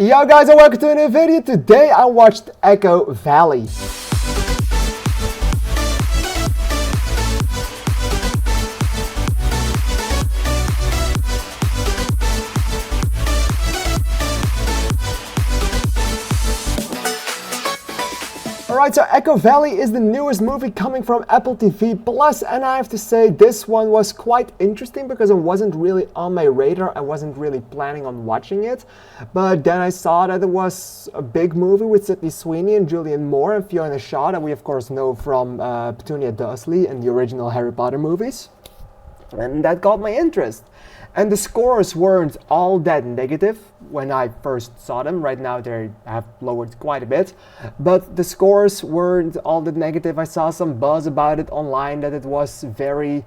Yo guys, and welcome to a new video. Today I watched Echo Valley. Alright, so Echo Valley is the newest movie coming from Apple TV Plus, and I have to say this one was quite interesting because it wasn't really on my radar. I wasn't really planning on watching it, but then I saw that it was a big movie with Sydney Sweeney and Julianne Moore and Fiona Shaw that we of course know from Petunia Dursley and the original Harry Potter movies, and that got my interest. And the scores weren't all that negative when I first saw them. Right now they have lowered quite a bit, but the scores weren't all that negative. I saw some buzz about it online that it was very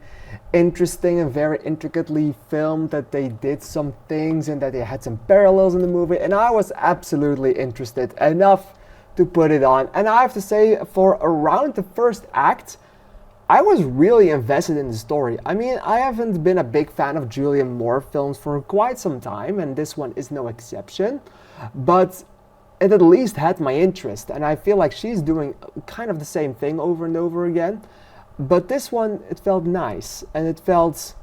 interesting and very intricately filmed, that they did some things and that they had some parallels in the movie, and I was absolutely interested enough to put it on. And I have to say, for around the first act, I was really invested in the story. I mean, I haven't been a big fan of Julianne Moore films for quite some time, and this one is no exception, but it at least had my interest, and I feel like she's doing kind of the same thing over and over again. But this one, it felt nice, and it felt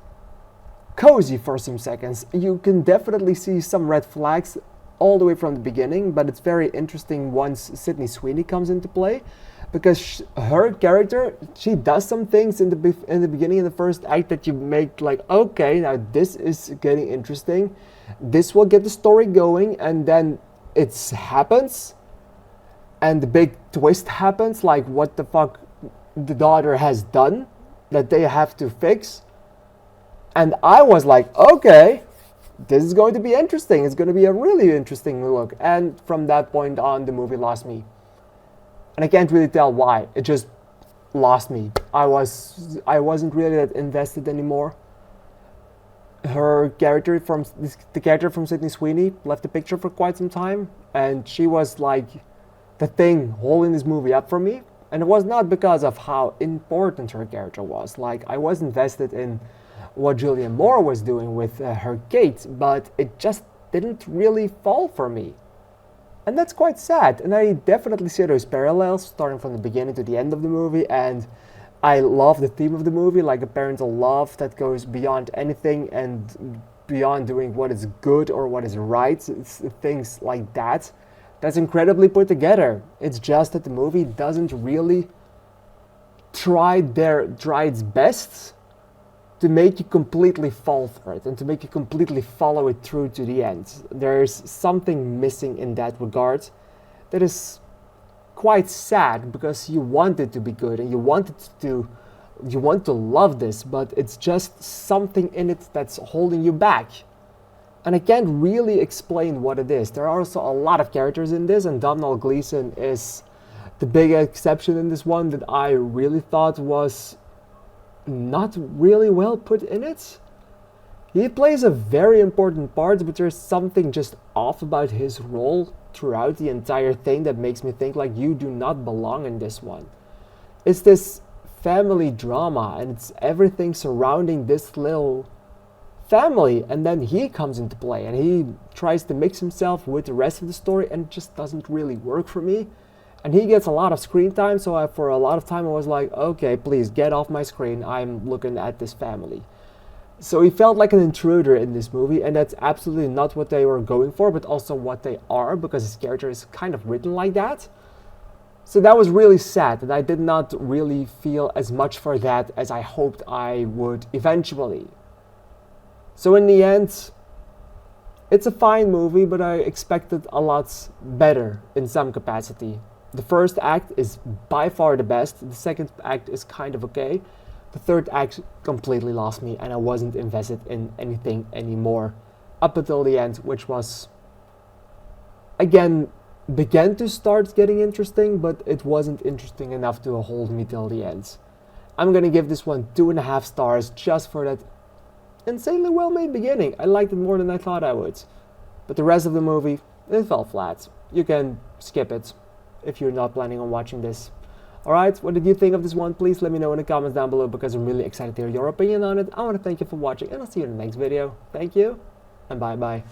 cozy for some seconds. You can definitely see some red flags all the way from the beginning, but it's very interesting once Sydney Sweeney comes into play, because her character, she does some things in the beginning of the first act that you make like, okay, now this is getting interesting, this will get the story going, and then it happens and the big twist happens, like what the fuck the daughter has done that they have to fix. And I was like, okay, this is going to be interesting, it's going to be a really interesting look. And from that point on, the movie lost me. And I can't really tell why. It just lost me. I wasn't really that invested anymore. The character from Sydney Sweeney left the picture for quite some time, and she was like the thing holding this movie up for me. And it was not because of how important her character was. Like, I was invested in what Julianne Moore was doing with her Kate, but it just didn't really fall for me. And that's quite sad, and I definitely see those parallels starting from the beginning to the end of the movie, and I love the theme of the movie, like a parental love that goes beyond anything and beyond doing what is good or what is right. It's things like that. That's incredibly put together. It's just that the movie doesn't really try its best to make you completely fall for it and to make you completely follow it through to the end. There's something missing in that regard that is quite sad, because you want it to be good and you want to love this, but it's just something in it that's holding you back. And I can't really explain what it is. There are also a lot of characters in this, and Domhnall Gleeson is the big exception in this one that I really thought was not really well put in it. He plays a very important part, but there's something just off about his role throughout the entire thing that makes me think like, you do not belong in this one. It's this family drama, and it's everything surrounding this little family, and then he comes into play and he tries to mix himself with the rest of the story, and it just doesn't really work for me. And he gets a lot of screen time, so for a lot of time I was like, okay, please get off my screen, I'm looking at this family. So he felt like an intruder in this movie, and that's absolutely not what they were going for, but also what they are, because his character is kind of written like that. So that was really sad, and I did not really feel as much for that as I hoped I would eventually. So in the end, it's a fine movie, but I expected a lot better in some capacity. The first act is by far the best, the second act is kind of okay. The third act completely lost me, and I wasn't invested in anything anymore up until the end, which was, again, began to start getting interesting, but it wasn't interesting enough to hold me till the end. I'm gonna give this one 2.5 stars just for that insanely well made beginning. I liked it more than I thought I would. But the rest of the movie, it fell flat. You can skip it if you're not planning on watching this. Alright, what did you think of this one? Please let me know in the comments down below, because I'm really excited to hear your opinion on it. I want to thank you for watching, and I'll see you in the next video. Thank you, and bye bye.